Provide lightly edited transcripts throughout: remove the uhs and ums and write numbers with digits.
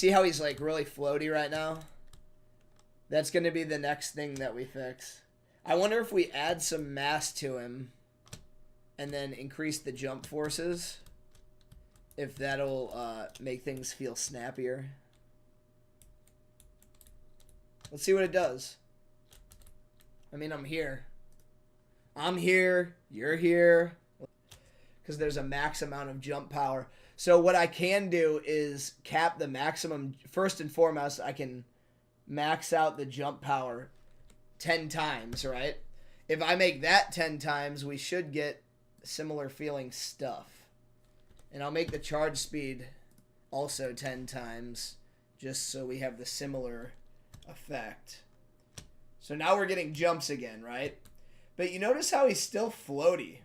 See how he's like really floaty right now? That's going to be the next thing that we fix. I wonder if we add some mass to him and then increase the jump forces, if that'll make things feel snappier. Let's see what it does. I mean, I'm here. I'm here. You're here. Because there's a max amount of jump power. So what I can do is cap the maximum. First and foremost, I can max out the jump power 10 times, right? If I make that 10 times, we should get similar feeling stuff. And I'll make the charge speed also 10 times, just so we have the similar effect. So now we're getting jumps again, right? But you notice how he's still floaty.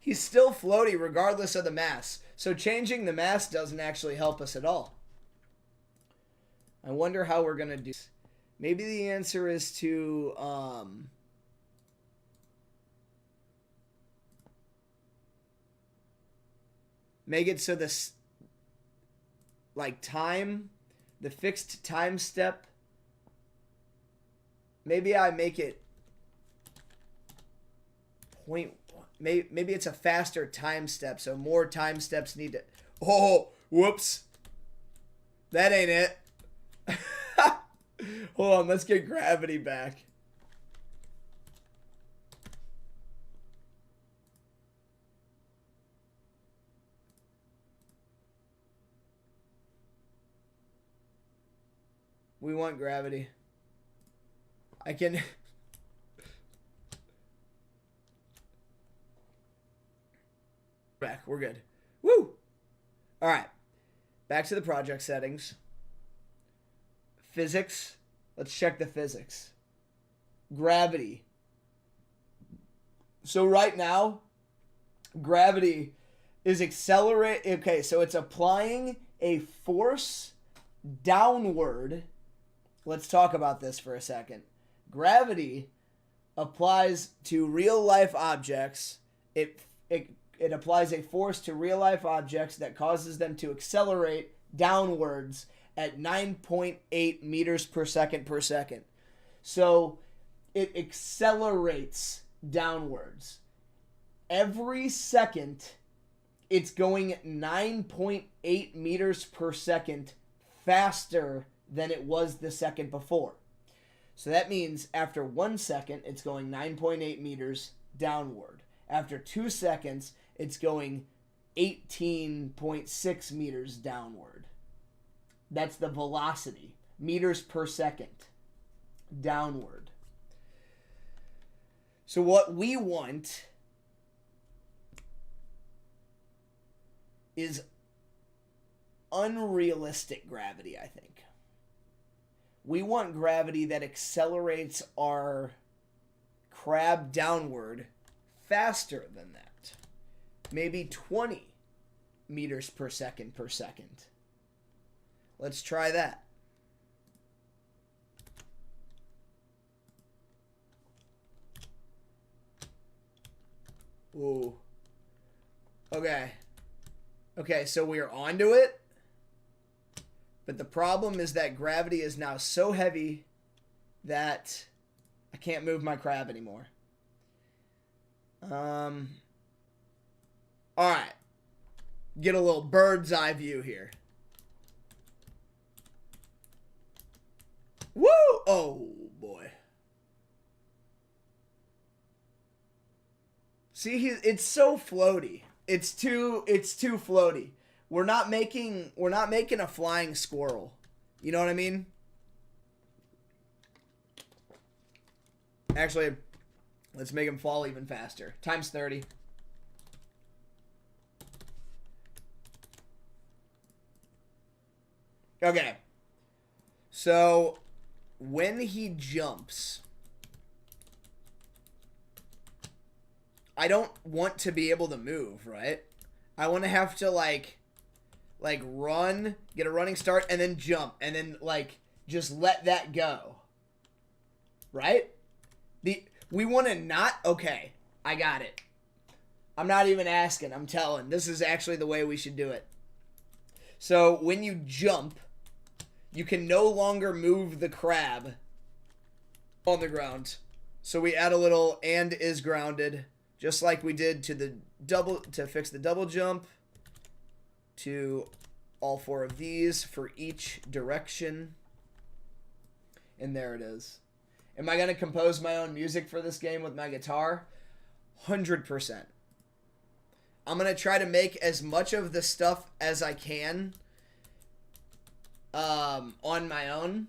He's still floaty regardless of the mass. So changing the mass doesn't actually help us at all. I wonder how we're going to do this. Maybe the answer is to make it so this, like, time, the fixed time step, maybe I make it maybe it's a faster time step, so more time steps need to... Oh, whoops. That ain't it. Hold on, let's get gravity back. We want gravity. I can... Back. We're good. Woo! All right. Back to the project settings. Physics. Let's check the physics. Gravity. So right now, gravity is accelerate. Okay, so it's applying a force downward. Let's talk about this for a second. Gravity applies to real-life objects. It applies a force to real-life objects that causes them to accelerate downwards at 9.8 meters per second. So it accelerates downwards. Every second, it's going 9.8 meters per second faster than it was the second before. So that means after 1 second, it's going 9.8 meters downward. After 2 seconds, it's going 18.6 meters downward. That's the velocity. Meters per second. Downward. So what we want is unrealistic gravity, I think. We want gravity that accelerates our crab downward faster than that. Maybe 20 meters per second. Let's try that. Ooh. Okay. Okay, so we are onto it. But the problem is that gravity is now so heavy that I can't move my crab anymore. Alright. Get a little bird's eye view here. Woo! Oh, boy. See, it's so floaty. It's too floaty. We're not making a flying squirrel. You know what I mean? Actually, let's make him fall even faster. Times 30. Okay. So, when he jumps, I don't want to be able to move, right? I want to have to, like run, get a running start, and then jump, and then, just let that go. Right? We want to not... Okay, I got it. I'm not even asking. I'm telling. This is actually the way we should do it. So when you jump, you can no longer move the crab on the ground. So we add a little and is grounded, just like we did to the double, to fix the double jump, to all 4 of these for each direction. And there it is. Am I going to compose my own music for this game with my guitar? 100%. I'm going to try to make as much of the stuff as I can on my own.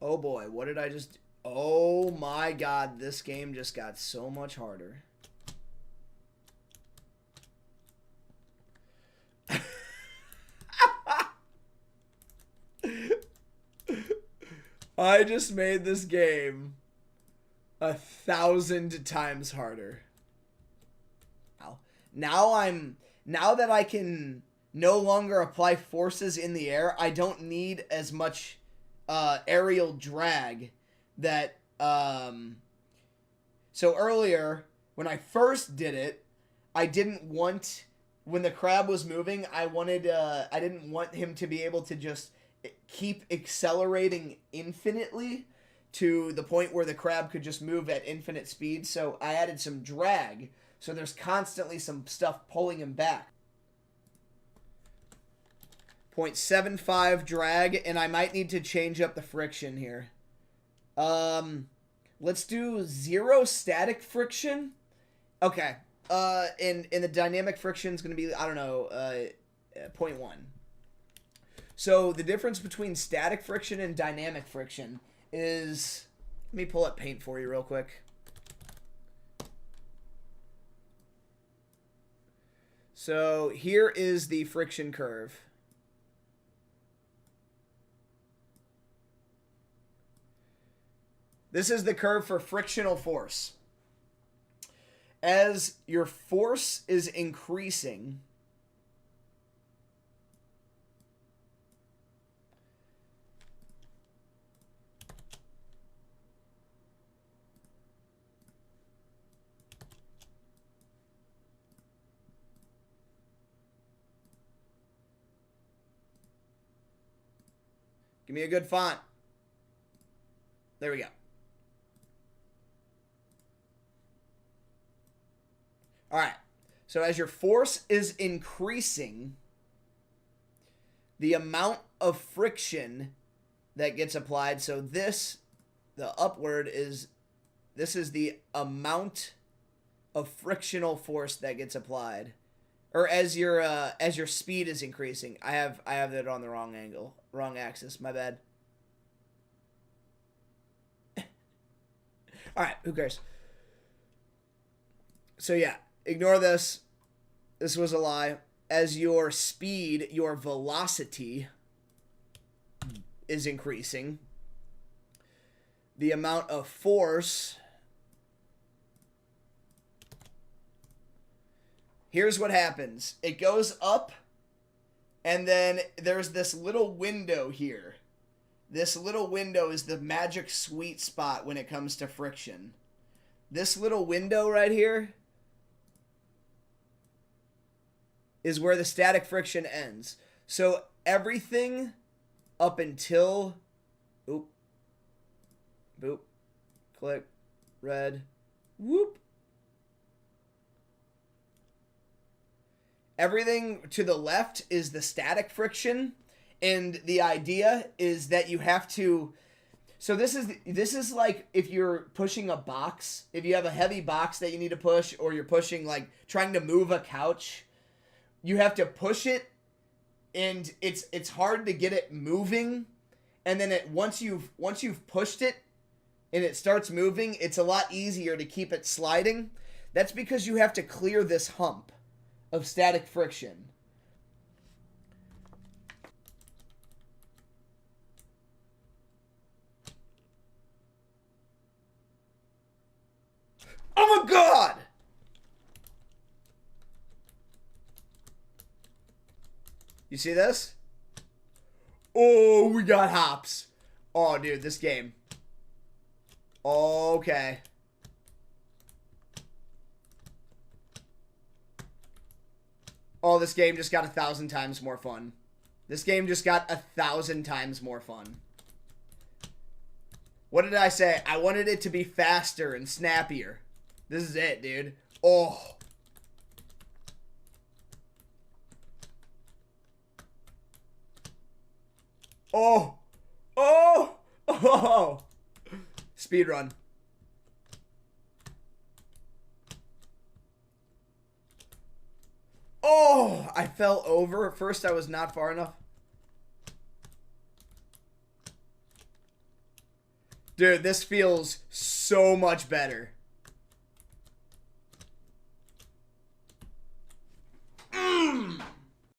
Oh boy, what did I just... Oh my god, this game just got so much harder. I just made this game 1,000 times harder. Now that I can no longer apply forces in the air, I don't need as much aerial drag that so earlier when I first did it, I didn't want, when the crab was moving, I didn't want him to be able to just keep accelerating infinitely to the point where the crab could just move at infinite speed. So I added some drag, so there's constantly some stuff pulling him back. 0.75 drag, and I might need to change up the friction here. Let's do 0 static friction. Okay. And the dynamic friction is going to be, I don't know, 0.1. So the difference between static friction and dynamic friction is, let me pull up Paint for you real quick. So here is the friction curve. This is the curve for frictional force. As your force is increasing, give me a good font. There we go. All right, so as your force is increasing, the amount of friction that gets applied, so this, the upward is, this is the amount of frictional force that gets applied, or as your speed is increasing. I have that on the wrong angle, wrong axis, my bad. All right, who cares? So yeah. Ignore this. This was a lie. As your speed, your velocity is increasing, the amount of force... Here's what happens. It goes up, and then there's this little window here. This little window is the magic sweet spot when it comes to friction. This little window right here is where the static friction ends. So everything up until, oop, boop, click, red, whoop. Everything to the left is the static friction, and the idea is that you have to, so this is like if you're pushing a box, if you have a heavy box that you need to push, or you're pushing, like trying to move a couch, you have to push it, and it's hard to get it moving, and then once you've pushed it and it starts moving, it's a lot easier to keep it sliding. That's because you have to clear this hump of static friction. Oh my god! You see this? Oh, we got hops. Oh, dude, this game. Okay. Oh, this game just got 1,000 times more fun. This game just got 1,000 times more fun. What did I say? I wanted it to be faster and snappier. This is it, dude. Oh. Oh. Oh. Oh. Speedrun. Oh, I fell over. At first, I was not far enough. Dude, this feels so much better.